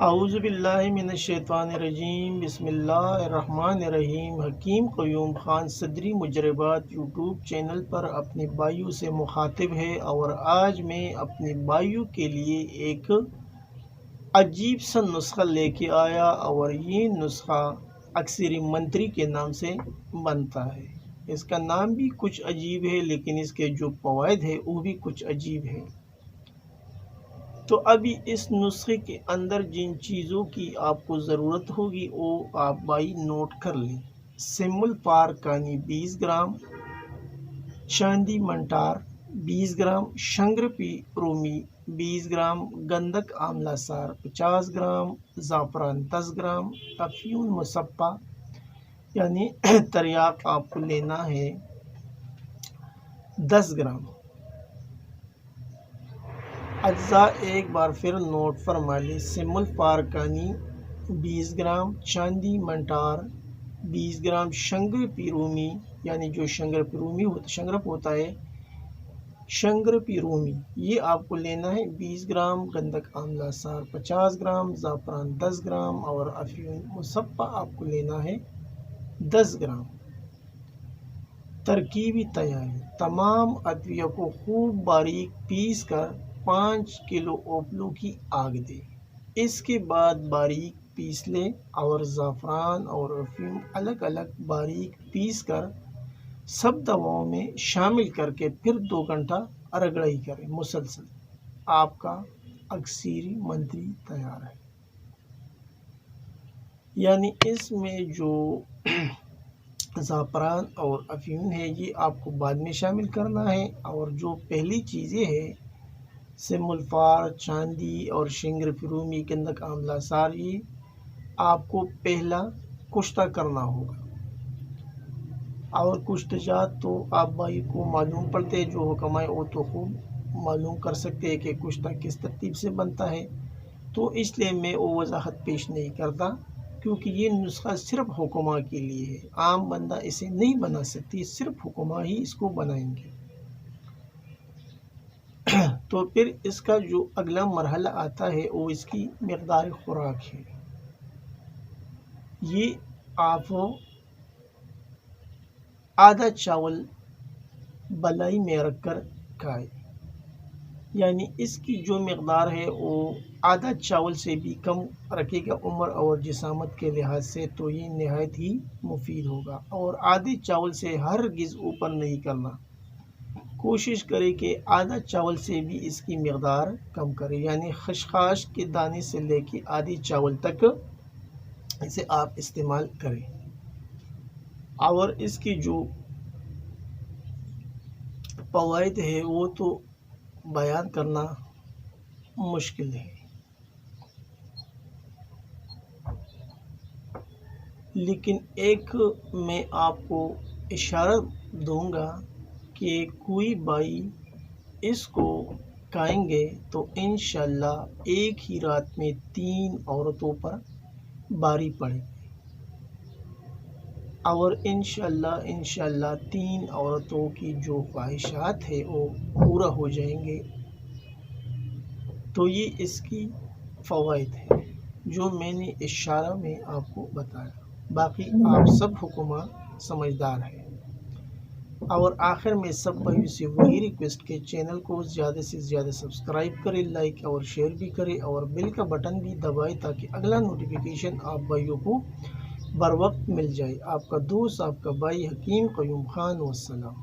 اعوذ باللہ من الشیطان الرجیم، بسم اللہ الرحمن الرحیم۔ حکیم قیوم خان صدری مجربات یوٹیوب چینل پر اپنے بھائیوں سے مخاطب ہے، اور آج میں اپنے بھائیوں کے لیے ایک عجیب سا نسخہ لے کے آیا، اور یہ نسخہ اکثری منتری کے نام سے بنتا ہے۔ اس کا نام بھی کچھ عجیب ہے، لیکن اس کے جو فوائد ہے وہ بھی کچھ عجیب ہے۔ تو ابھی اس نسخے کے اندر جن چیزوں کی آپ کو ضرورت ہوگی وہ آپ بھائی نوٹ کر لیں۔ سمل پار کانی 20 گرام، چاندی منٹار 20 گرام، شنگرپی رومی 20 گرام، گندک آملہ سار 50 گرام، زعفران 10 گرام، افیون مصفا یعنی تریاق آپ کو لینا ہے 10 گرام۔ اجزاء ایک بار پھر نوٹ فرما لیں۔ سمل پارکانی 20 گرام، چاندی منٹار 20 گرام، شنگرپی رومی یعنی جو شنگرپ ہوتا ہے، شنگرپی رومی یہ آپ کو لینا ہے 20 گرام، گندک آملہ سار 50 گرام، زعفران 10 گرام، اور افیون مصفا آپ کو لینا ہے 10 گرام۔ ترکیبی تیاری: تمام ادویہ کو خوب باریک پیس کر 5 کلو اوپلوں کی آگ دے، اس کے بعد باریک پیس لے، اور زعفران اور افیون الگ الگ باریک پیس کر سب دواؤں میں شامل کر کے پھر 2 گھنٹہ رگڑائی کریں مسلسل۔ آپ کا اکثری منتری تیار ہے۔ یعنی اس میں جو زعفران اور افیون ہے یہ آپ کو بعد میں شامل کرنا ہے، اور جو پہلی چیزیں ہیں سمل پار، چاندی اور شنگرپی رومی، گندک آملہ سار یہ آپ کو پہلا کشتہ کرنا ہوگا۔ اور کشتہ جات تو آپ بھائی کو معلوم پڑتے، جو حکم ہے وہ تو خوب معلوم کر سکتے ہیں کہ کشتہ کس ترتیب سے بنتا ہے، تو اس لیے میں وہ وضاحت پیش نہیں کرتا، کیونکہ یہ نسخہ صرف حکماء کے لیے ہے، عام بندہ اسے نہیں بنا سکتی، صرف حکماء ہی اس کو بنائیں گے۔ تو پھر اس کا جو اگلا مرحلہ آتا ہے وہ اس کی مقدار خوراک ہے۔ یہ آپ آدھا چاول بلائی میں رکھ کر کھائے، یعنی اس کی جو مقدار ہے وہ آدھا چاول سے بھی کم رکھے گا عمر اور جسامت کے لحاظ سے، تو یہ نہایت ہی مفید ہوگا۔ اور آدھے چاول سے ہرگز اوپر نہیں کرنا، کوشش کرے کہ آدھا چاول سے بھی اس کی مقدار کم کرے، یعنی خشخاش کے دانے سے لے کے آدھی چاول تک اسے آپ استعمال کریں۔ اور اس کی جو فوائد ہے وہ تو بیان کرنا مشکل ہے، لیکن ایک میں آپ کو اشارہ دوں گا کہ کوئی بھائی اس کو کھائیں گے تو انشاءاللہ ایک ہی رات میں 3 عورتوں پر باری پڑے گی، اور انشاءاللہ 3 عورتوں کی جو خواہشات ہے وہ پورا ہو جائیں گے۔ تو یہ اس کی فوائد ہے جو میں نے اشارہ میں آپ کو بتایا، باقی آپ سب حکماء سمجھدار ہیں۔ اور آخر میں سب بھائیوں سے وہی ریکویسٹ کہ چینل کو زیادہ سے زیادہ سبسکرائب کریں، لائک اور شیئر بھی کریں، اور بیل کا بٹن بھی دبائیں تاکہ اگلا نوٹیفیکیشن آپ بھائیوں کو بر وقت مل جائے۔ آپ کا دوست، آپ کا بھائی حکیم قیوم خان، والسلام۔